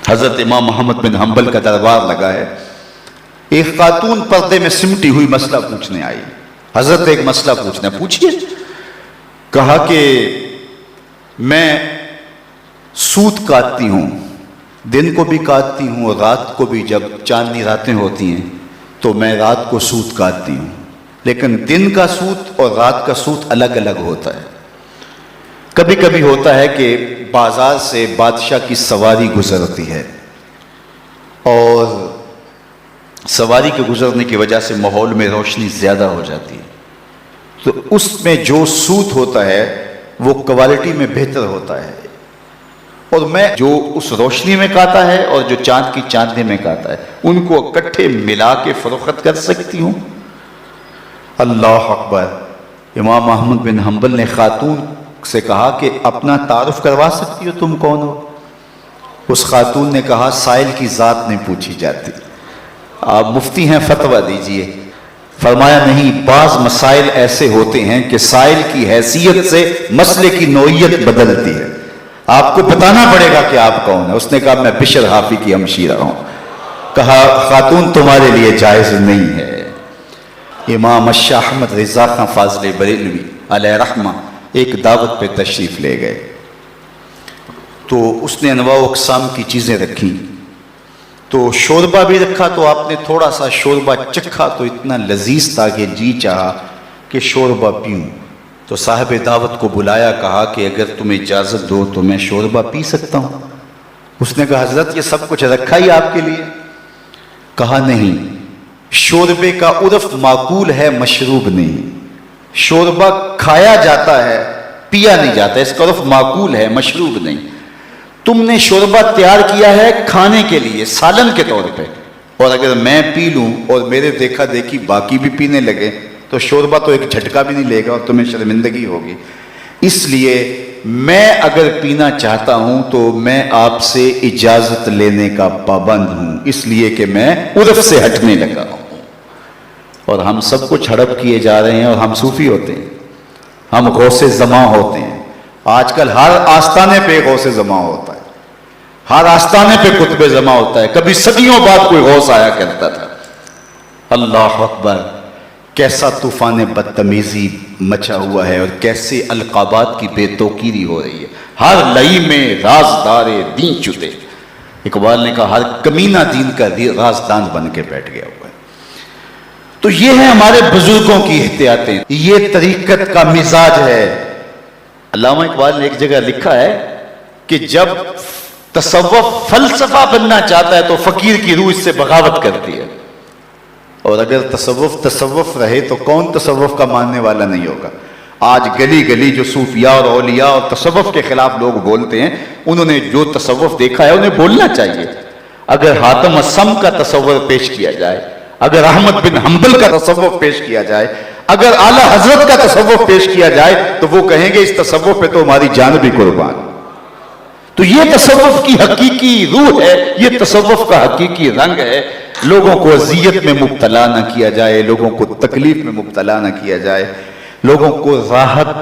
حضرت امام محمد بن حنبل کا دربار لگا ہے. ایک خاتون پردے میں سمٹی ہوئی مسئلہ پوچھنے آئی. حضرت ایک مسئلہ پوچھنا ہے. پوچھئے. کہا کہ میں سوت کاٹتی ہوں، دن کو بھی کاٹتی ہوں اور رات کو بھی. جب چاندنی راتیں ہوتی ہیں تو میں رات کو سوت کاٹتی ہوں، لیکن دن کا سوت اور رات کا سوت الگ الگ ہوتا ہے. کبھی کبھی ہوتا ہے کہ بازار سے بادشاہ کی سواری گزرتی ہے اور سواری کے گزرنے کی وجہ سے ماحول میں روشنی زیادہ ہو جاتی ہے، تو اس میں جو سوت ہوتا ہے وہ کوالٹی میں بہتر ہوتا ہے، اور میں جو اس روشنی میں کاتا ہے اور جو چاند کی چاندنی میں کاتا ہے ان کو اکٹھے ملا کے فروخت کر سکتی ہوں. اللہ اکبر. امام احمد بن حنبل نے خاتون سے کہا کہ اپنا تعارف کروا سکتی ہو، تم کون ہو؟ اس خاتون نے کہا سائل کی ذات نہیں پوچھی جاتی، آپ مفتی ہیں فتویٰ دیجئے. فرمایا نہیں، بعض مسائل ایسے ہوتے ہیں کہ سائل کی حیثیت سے مسئلے کی نوعیت بدلتی ہے، آپ کو بتانا پڑے گا کہ آپ کون ہیں. اس نے کہا میں بشر حافی کی ہمشیرہ ہوں. کہا خاتون تمہارے لیے جائز نہیں ہے. امام شاہ احمد رضا خان فاضل بریلوی علیہ رحمہ ایک دعوت پہ تشریف لے گئے، تو اس نے انواع و اقسام کی چیزیں رکھی. تو شوربہ بھی رکھا، تو آپ نے تھوڑا سا شوربہ چکھا تو اتنا لذیذ تھا کہ جی چاہا کہ شوربہ پیوں. تو صاحب دعوت کو بلایا، کہا کہ اگر تم اجازت دو تو میں شوربہ پی سکتا ہوں. اس نے کہا حضرت یہ سب کچھ رکھا ہی آپ کے لیے. کہا نہیں، شوربے کا عرف معقول ہے، مشروب نہیں. شوربہ کھایا جاتا ہے، پیا نہیں جاتا، اس کا عرف معقول ہے، مشروب نہیں. تم نے شوربہ تیار کیا ہے کھانے کے لیے، سالن کے طور پہ، اور اگر میں پی لوں اور میرے دیکھا دیکھی باقی بھی پینے لگے تو شوربہ تو ایک جھٹکا بھی نہیں لے گا اور تمہیں شرمندگی ہوگی. اس لیے میں اگر پینا چاہتا ہوں تو میں آپ سے اجازت لینے کا پابند ہوں، اس لیے کہ میں عرف سے ہٹنے لگا ہوں. اور ہم سب کچھ ہڑپ کیے جا رہے ہیں، اور ہم صوفی ہوتے ہیں، ہم غوث زماں ہوتے ہیں. آج کل ہر آستانے پہ غوث زماں ہوتا ہے، ہر آستانے پہ قطب زماں ہوتا ہے. کبھی صدیوں بعد کوئی غوث آیا کرتا تھا. اللہ اکبر. کیسا طوفان بدتمیزی مچا ہوا ہے اور کیسے القابات کی بے توقیری ہو رہی ہے. ہر لئی میں رازدار دین چھتے. اقبال نے کہا ہر کمینہ دین کا رازدان بن کے بیٹھ گیا ہوا ہے. تو یہ ہے ہمارے بزرگوں کی احتیاطیں، یہ طریقت کا مزاج ہے. علامہ اقبال نے ایک جگہ لکھا ہے کہ جب تصوف فلسفہ بننا چاہتا ہے تو فقیر کی روح اس سے بغاوت کرتی ہے، اور اگر تصوف رہے تو کون تصوف کا ماننے والا نہیں ہوگا. آج گلی گلی جو صوفیاء اور اولیاء اور تصوف کے خلاف لوگ بولتے ہیں، انہوں نے جو تصوف دیکھا ہے انہیں بولنا چاہیے. اگر حاتم السم کا تصور پیش کیا جائے، اگر احمد بن حنبل کا تصوف پیش کیا جائے، اگر اعلیٰ حضرت کا تصوف پیش کیا جائے تو وہ کہیں گے اس تصوف پہ تو ہماری جان بھی قربان. تو یہ تصوف کی حقیقی روح ہے، یہ تصوف کا حقیقی رنگ ہے. لوگوں کو اذیت میں مبتلا نہ کیا جائے، لوگوں کو تکلیف میں مبتلا نہ کیا جائے، لوگوں کو راحت